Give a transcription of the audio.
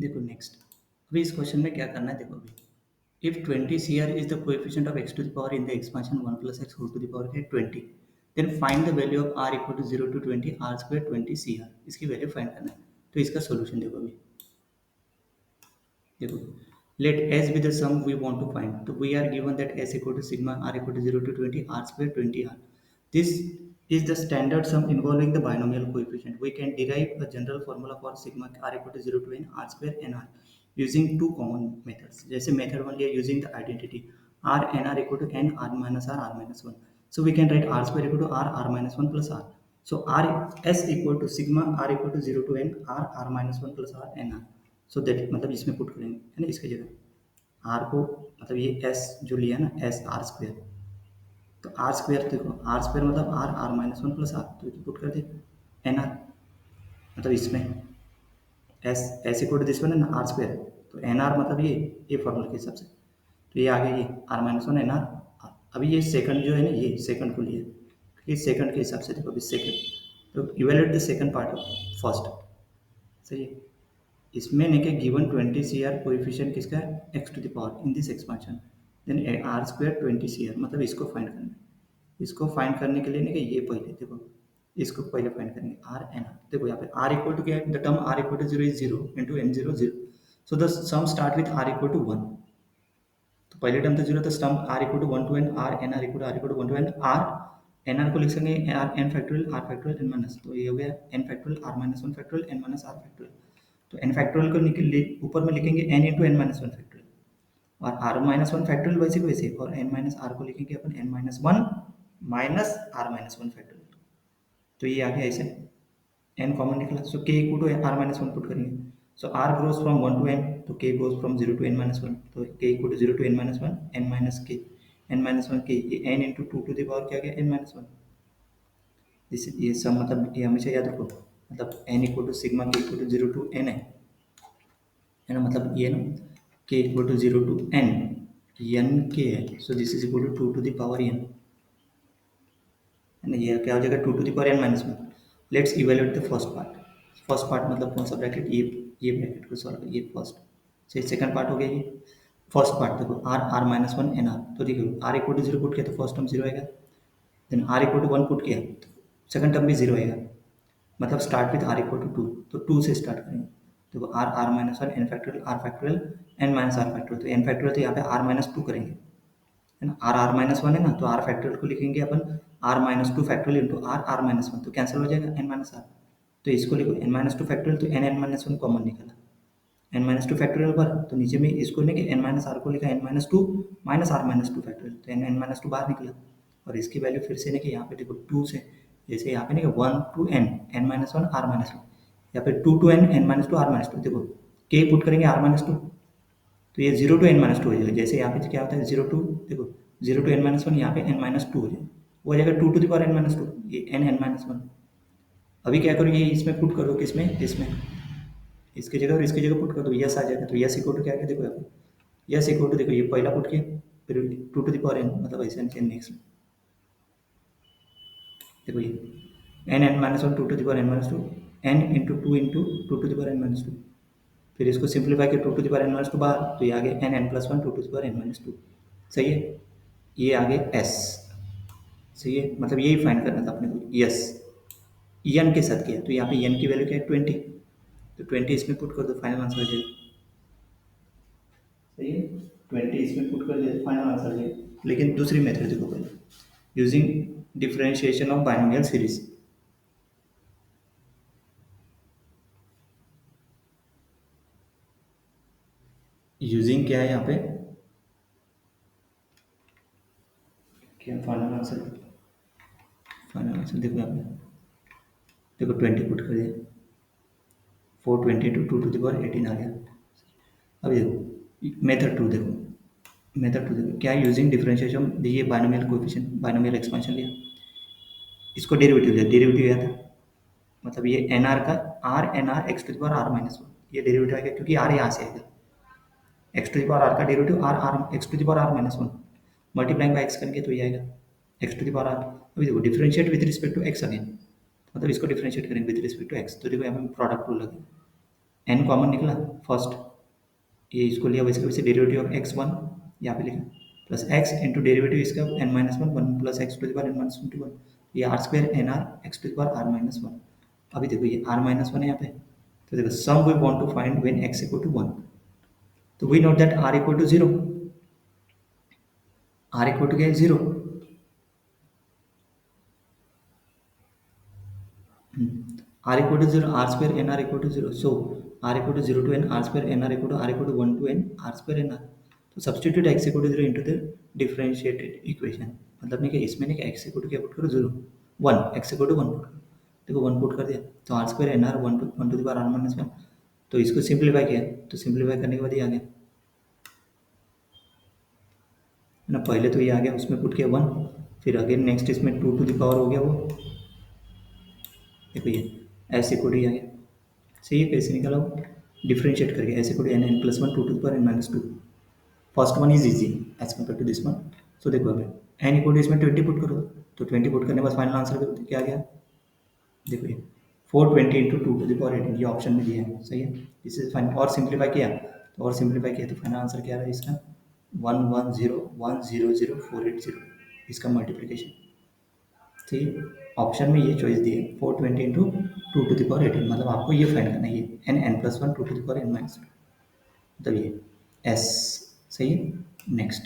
देखो नेक्स्ट, अभी इस क्वेश्चन में क्या करना है, देखो अभी if 20 CR is the coefficient of x to the power in the expansion 1 plus x whole to the power है 20, then find the value of r equal to 0 to 20 r square 20 CR, इसकी value find करना है। तो इसका solution देखो अभी, देखो let s be the sum we want to find, तो we are given that s equal to sigma r equal to 0 to 20 r square 20 r. This is the standard sum involving the binomial coefficient. We can derive a general formula for sigma r equal to 0 to n r square n r using two common methods. जैसे method 1 लिया using the identity r n r equal to n r minus r minus 1. So we can write r square equal to r minus 1 plus r. So r s equal to sigma r equal to 0 to n r minus 1 plus r n r. So that मतलब इसमें put करेंगे है ना, इसकी जगह are को, मतलब ये एस जो लिया ना एस आर स्क्वेयर, तो आर स्क्वेयर देखो आर स्क्वेयर मतलब R R minus one plus R, तो पुट कर दे एन आर, मतलब इसमें S S equal to this one है ना आर स्क्वेयर, तो एन आर मतलब ये फॉर्मूला के हिसाब से, तो ये आ गया ये R minus one N R. अभी ये सेकंड जो है ना ये सेकंड को लिए, क्योंकि सेकंड के हिसाब से देखो अभी सेकंड, तो evaluate the second part of first, सही है। इसमें ने के गिवन 20 CR कोएफिशिएंट किसका है x to the power in this expansion, then R square 20 CR, मतलब इसको फाइंड करना है। इसको फाइंड करने के लिए ना कि ये पहले देखो इसको पहले फाइंड करेंगे आर एन आर, देखो यहाँ पे आर इक्वल टू क्या है, the term R equal to 0 is 0 into N 0 0, so the sum start with R equal to 1, तो पहले टर्म तो 0 था, sum R equal to 1 to N R N R equal to 1 to N R N R को लिख सकेंगे R N factorial N minus, तो ये हो गया N factorial R minus one factorial N minus R factorial, तो N factorial को ऊपर में लिखेंगे N into N minus one factorial, और आर माइनस वन फैक्टोरियल वैसे को वैसे, और एन माइनस आर को लिखेंगे अपन N minus one minus R minus one factorial, तो ये आ गया ऐसे एन कॉमन निकला, so K equal to R minus one put करेंगे, so R grows from 1 to N, तो K goes from 0 to N minus one, तो K equal to 0 to N minus one N minus K, N minus one K, ये N into two to the power क्या गया N minus one, ये सब मतलब ये हमेशा याद रखो, मतलब N equal to sigma K equal to 0 to N है ना, मतलब ये ना K equal to 0 to N N K है, so this is equal to 2 to the power N, है ना, ये क्या हो जाएगा 2 to the power N minus one. Let's evaluate the first part मतलब कौन सा ब्रैकेट, ये ब्रैकेट को सॉल्व, ये फर्स्ट से सेकंड पार्ट हो गया, ये फर्स्ट पार्ट देखो R R minus one N R, तो देखो आर इक्वल टू 0 पुट किया तो फर्स्ट टर्म 0 आएगा, then R equal to 1 put किया तो सेकंड टर्म भी 0 आएगा, मतलब start with R equal to 2, तो 2 से स्टार्ट करेंगे, देखो R R minus one N factorial R factorial N minus R factorial, तो एन फैक्टोरियल तो यहाँ पे आर माइनस टू करेंगे, है ना, आर आर माइनस वन है ना, तो आर फैक्टोरियल को लिखेंगे अपन R minus two factorial into R R minus one, तो कैंसिल हो जाएगा एन माइनस आर, तो इसको लिखो एन माइनस टू फैक्टोरियल, तो N N minus one common निकला एन माइनस टू फैक्टोरियल पर, तो नीचे में इसको नहीं कि एन माइनस आर को लिखा N minus two minus R minus two factorial, तो एन एन माइनस टू बाहर निकला, और इसकी वैल्यू फिर से नहीं कि यहाँ पे देखो टू से, जैसे यहाँ पे नहीं कि one to N N minus one R minus one, या फिर two to N N minus two R minus two, देखो के पुट करेंगे आर माइनस टू, तो ये 0 टू एन माइनस टू हो जाएगा, जैसे यहाँ पे क्या होता है 0 टू, देखो 0 टू एन माइनस वन, यहाँ पे एन माइनस टू हो जाएगा, वो हो जाएगा 2 to the power N minus two, ये एन एन माइनस वन। अभी क्या करो ये इसमें पुट कर दो, किसमें इसमें, इसकी जगह और इसकी जगह पुट कर दो, यस आ जाएगा, तो यस इक्वल टू क्या है देखो यहाँ पे यस इक्वल टू देखो ये पहला पुट किया फिर 2 टू द पावर एन, मतलब ऐसे नेक्स्ट देखो ये N N minus one 2 to the power N minus two N into two to the power N minus two, फिर इसको सिंप्लीफाई किया 2 to the power N minus two बाहर, तो ये आ गया N N plus one 2 to the power N minus two, सही है, ये आ गया एस, सही है, मतलब यही फाइंड करना था अपने को, यस एन के साथ किया, तो यहाँ पे एन की वैल्यू क्या है 20, तो 20 इसमें पुट कर दो फाइनल आंसर आ जाएगा, सही है 20 इसमें पुट कर दिया फाइनल आंसर आ जाएगा। लेकिन दूसरी मेथड देखो पहले, using differentiation of binomial series, using क्या है यहाँ पे, क्या फाइनल आंसर देखो यहाँ पे, देखो 20 पुट कर दिया 420 टू 2 टू द पावर 18 आ गया। अभी देखो मेथड टू देखो क्या, यूजिंग डिफरेंशिएशन, ये बाइनोमियल कोएफिशिएंट बाइनोमियल एक्सपेंशन लिया, इसको डेरिवेटिव लिया, डेरिवेटिव आया था, मतलब ये एन आर का R N R X to the power are minus one, ये डेरिवेटिव आएगा क्योंकि आर यहाँ से आएगा, x to the power R का derivative R R X to the power are minus one, multiplying by x करेंगे तो ये आएगा x to the power r. अभी देखो differentiate with respect to x again, मतलब इसको डिफरेंशिएट करेंगे विद रिस्पेक्ट टू एक्स, तो देखो यहाँ पे प्रोडक्ट रूल लगेगा, एन कॉमन निकला फर्स्ट, ये इसको लिया, वैसे वैसे डेरिवेटिव ऑफ एक्स वन यहाँ पे लिखा, प्लस एक्स इंटू डेरिवेटिव इसका N minus one, one plus X to the power N minus one to one, ये R square N R X to the power are minus one. अभी देखो ये R minus one है यहाँ पे, तो देखो sum we want to find when X equal to one, तो we note that R equal to zero, R equal to क्या है zero. R equal to zero, R square N R equal to zero, so R equal to zero to N R square N R equal to R equal to one to N R square N R. तो substitute X equal to zero into the differentiated equation, मतलब नहीं कि इसमें नहीं कि x equal to क्या put करो zero, one, x equal to one put करो, देखो वन पुट कर दिया, तो r square N r one to the power are minus one, तो इसको सिंप्लीफाई किया, तो सिंप्लीफाई करने के बाद ये आ गया ना, पहले तो ये आ गया उसमें पुट किया वन, फिर अगेन नेक्स्ट इसमें टू टू द पावर हो गया वो, देखो ये एस इक्वल टू आ गया, सही है, कैसे निकाला वो, डिफरेंशिएट करके S equal to N N plus one two two पर N minus two, first one is easy as compare to this one. So देखो अभी एन इक्वल टू इसमें 20 पुट करो, तो 20 पुट करने के बाद फाइनल आंसर क्या आ गया, देखो ये 420 into two to the power 18, ये ऑप्शन में दिया है, सही है, इसे फाइन और सिंप्लीफाई किया, तो और सिंप्लीफाई किया तो फाइनल आंसर क्या रहा है इसका, 110100480, इसका मल्टीप्लिकेशन, ठीक है, ऑप्शन में ये चॉइस दी है 420 into two to the power 18, मतलब आपको ये फाइंड करना है, ये N N plus one two to the power N minus, मतलब ये एस, सही है। नेक्स्ट